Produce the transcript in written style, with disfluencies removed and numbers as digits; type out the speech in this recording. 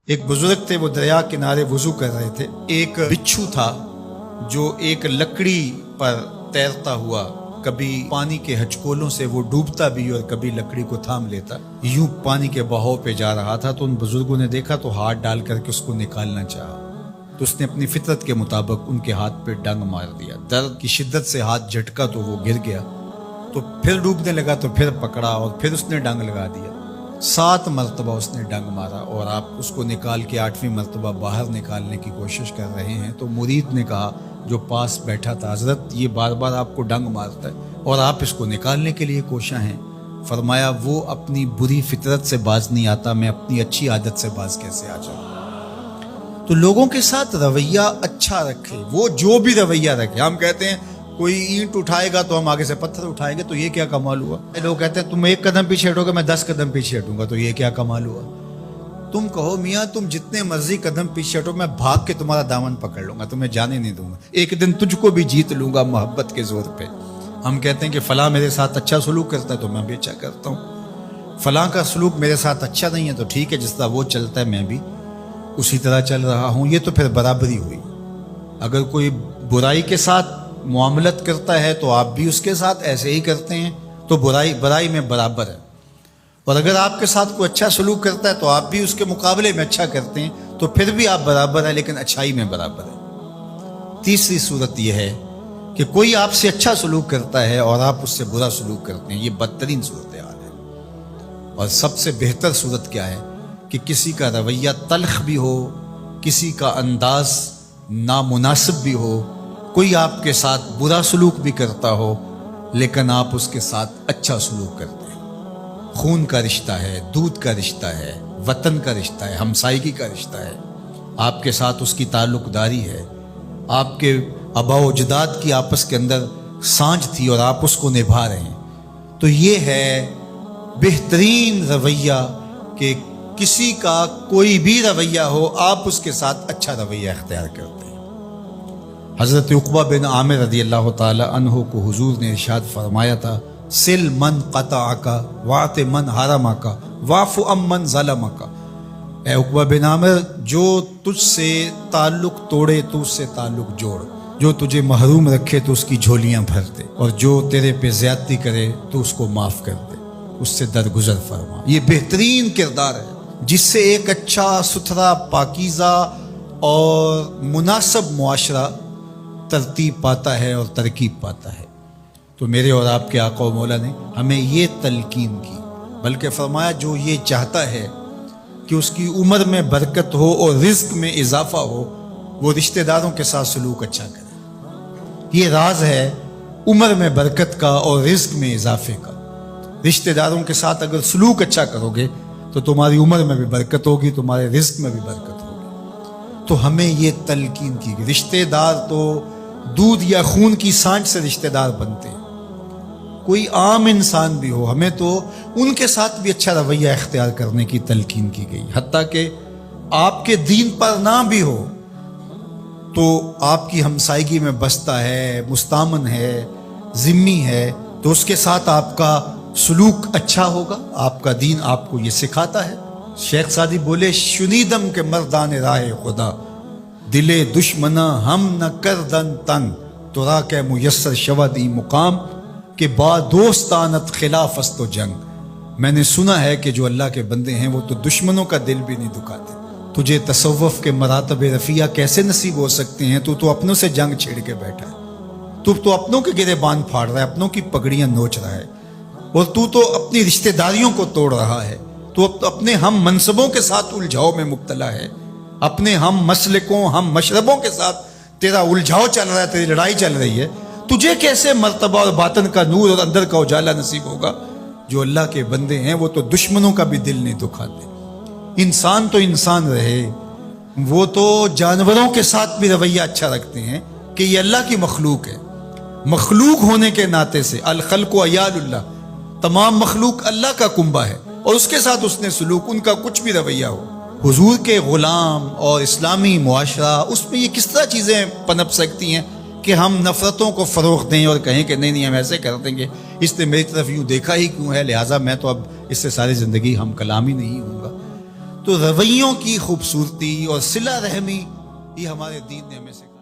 ایک بزرگ تھے، وہ دریا کنارے وضو کر رہے تھے۔ ایک بچھو تھا جو ایک لکڑی پر تیرتا ہوا، کبھی پانی کے ہچکولوں سے وہ ڈوبتا بھی اور کبھی لکڑی کو تھام لیتا، یوں پانی کے بہاؤ پہ جا رہا تھا۔ تو ان بزرگوں نے دیکھا تو ہاتھ ڈال کر کے اس کو نکالنا چاہا، تو اس نے اپنی فطرت کے مطابق ان کے ہاتھ پہ ڈنگ مار دیا۔ درد کی شدت سے ہاتھ جھٹکا تو وہ گر گیا، تو پھر ڈوبنے لگا تو پھر پکڑا اور پھر اس نے ڈنگ لگا دیا۔ 7 مرتبہ اس نے ڈنگ مارا، اور آپ اس کو نکال کے 8ویں مرتبہ باہر نکالنے کی کوشش کر رہے ہیں۔ تو مرید نے کہا جو پاس بیٹھا تھا، حضرت یہ بار بار آپ کو ڈنگ مارتا ہے اور آپ اس کو نکالنے کے لیے کوشاں ہیں۔ فرمایا وہ اپنی بری فطرت سے باز نہیں آتا، میں اپنی اچھی عادت سے باز کیسے آ جاؤں؟ تو لوگوں کے ساتھ رویہ اچھا رکھے، وہ جو بھی رویہ رکھے۔ ہم کہتے ہیں کوئی اینٹ اٹھائے گا تو ہم آگے سے پتھر اٹھائیں گے، تو یہ کیا کمال ہوا؟ لوگ کہتے ہیں تم 1 قدم پیچھے ہٹو گے، میں 10 قدم پیچھے ہٹوں گا، تو یہ کیا کمال ہوا؟ تم کہو میاں تم جتنے مرضی قدم پیچھے ہٹو، میں بھاگ کے تمہارا دامن پکڑ لوں گا، تمہیں جانے نہیں دوں گا، ایک دن تجھ کو بھی جیت لوں گا محبت کے زور پہ۔ ہم کہتے ہیں کہ فلاں میرے ساتھ اچھا سلوک کرتا ہے تو میں بھی اچھا کرتا ہوں، فلاں کا سلوک میرے ساتھ اچھا نہیں ہے تو ٹھیک ہے، جس طرح وہ چلتا ہے میں بھی اسی طرح چل رہا ہوں۔ یہ تو پھر برابری ہوئی۔ اگر کوئی برائی کے ساتھ معاملت کرتا ہے تو آپ بھی اس کے ساتھ ایسے ہی کرتے ہیں، تو برائی میں برابر ہے۔ اور اگر آپ کے ساتھ کوئی اچھا سلوک کرتا ہے تو آپ بھی اس کے مقابلے میں اچھا کرتے ہیں، تو پھر بھی آپ برابر ہیں، لیکن اچھائی میں برابر ہے۔ تیسری صورت یہ ہے کہ کوئی آپ سے اچھا سلوک کرتا ہے اور آپ اس سے برا سلوک کرتے ہیں، یہ بدترین صورتحال ہے۔ اور سب سے بہتر صورت کیا ہے کہ کسی کا رویہ تلخ بھی ہو، کسی کا انداز نامناسب بھی ہو، کوئی آپ کے ساتھ برا سلوک بھی کرتا ہو لیکن آپ اس کے ساتھ اچھا سلوک کرتے ہیں۔ خون کا رشتہ ہے، دودھ کا رشتہ ہے، وطن کا رشتہ ہے، ہمسائیگی کا رشتہ ہے، آپ کے ساتھ اس کی تعلق داری ہے، آپ کے آباء و اجداد کی آپس کے اندر سانجھ تھی اور آپ اس کو نبھا رہے ہیں، تو یہ ہے بہترین رویہ کہ کسی کا کوئی بھی رویہ ہو آپ اس کے ساتھ اچھا رویہ اختیار کرتے ہیں۔ حضرت عقبہ بن عامر رضی اللہ تعالی عنہ کو حضور نے ارشاد فرمایا تھا، سل من قطعک واعط من حرمک واعف عن من ظلمک۔ اے عقبہ بن عامر، جو تجھ سے تعلق توڑے تو اس سے تعلق جوڑ، جو تجھے محروم رکھے تو اس کی جھولیاں بھر دے، اور جو تیرے پہ زیادتی کرے تو اس کو معاف کر دے، اس سے درگزر فرما۔ یہ بہترین کردار ہے جس سے ایک اچھا ستھرا پاکیزہ اور مناسب معاشرہ ترتیب پاتا ہے اور ترکیب پاتا ہے۔ تو میرے اور آپ کے آقا و مولا نے ہمیں یہ تلقین کی، بلکہ فرمایا جو یہ چاہتا ہے کہ اس کی عمر میں برکت ہو اور رزق میں اضافہ ہو، وہ رشتہ داروں کے ساتھ سلوک اچھا کرے۔ یہ راز ہے عمر میں برکت کا اور رزق میں اضافے کا۔ رشتہ داروں کے ساتھ اگر سلوک اچھا کرو گے تو تمہاری عمر میں بھی برکت ہوگی، تمہارے رزق میں بھی برکت ہوگی۔ تو ہمیں یہ تلقین کی کہ رشتہ دار تو دودھ یا خون کی سانجھ سے رشتہ دار بنتے ہیں، کوئی عام انسان بھی ہو، ہمیں تو ان کے ساتھ بھی اچھا رویہ اختیار کرنے کی تلقین کی گئی۔ حتیٰ کہ آپ کے دین پر نہ بھی ہو تو آپ کی ہمسائیگی میں بستا ہے، مستامن ہے، ذمی ہے، تو اس کے ساتھ آپ کا سلوک اچھا ہوگا۔ آپ کا دین آپ کو یہ سکھاتا ہے۔ شیخ سعدی بولے، شنیدم کے مردان راہ خدا، دلے دشمنا ہم نہ کردن تن، تو را کے میسر شود ای مقام، کہ با دوستانت خلاف است و جنگ۔ میں نے سنا ہے کہ جو اللہ کے بندے ہیں وہ تو دشمنوں کا دل بھی نہیں دکھاتے۔ تجھے تصوف کے مراتب رفیع کیسے نصیب ہو سکتے ہیں؟ تو اپنوں سے جنگ چھیڑ کے بیٹھا ہے، تو اپنوں کے گریبان پھاڑ رہا ہے، اپنوں کی پگڑیاں نوچ رہا ہے، اور تو اپنی رشتہ داریوں کو توڑ رہا ہے، تو اپنے ہم منصبوں کے ساتھ الجھاؤ میں مبتلا ہے، اپنے ہم مسلکوں ہم مشربوں کے ساتھ تیرا الجھاؤ چل رہا ہے، تیری لڑائی چل رہی ہے۔ تجھے کیسے مرتبہ اور باطن کا نور اور اندر کا اجالا نصیب ہوگا؟ جو اللہ کے بندے ہیں وہ تو دشمنوں کا بھی دل نہیں دکھاتے۔ انسان تو انسان رہے، وہ تو جانوروں کے ساتھ بھی رویہ اچھا رکھتے ہیں کہ یہ اللہ کی مخلوق ہے۔ مخلوق ہونے کے ناطے سے الخلق عیال اللہ، تمام مخلوق اللہ کا کنبہ ہے، اور اس کے ساتھ اس نے سلوک، ان کا کچھ بھی رویہ ہو۔ حضور کے غلام اور اسلامی معاشرہ، اس میں یہ کس طرح چیزیں پنپ سکتی ہیں کہ ہم نفرتوں کو فروغ دیں اور کہیں کہ نہیں ہم ایسے کر دیں گے، اس نے میری طرف یوں دیکھا ہی کیوں ہے، لہٰذا میں تو اب اس سے ساری زندگی ہم کلام ہی نہیں ہوں گا۔ تو رویوں کی خوبصورتی اور صلہ رحمی یہ ہمارے دین نے ہمیں سکھایا۔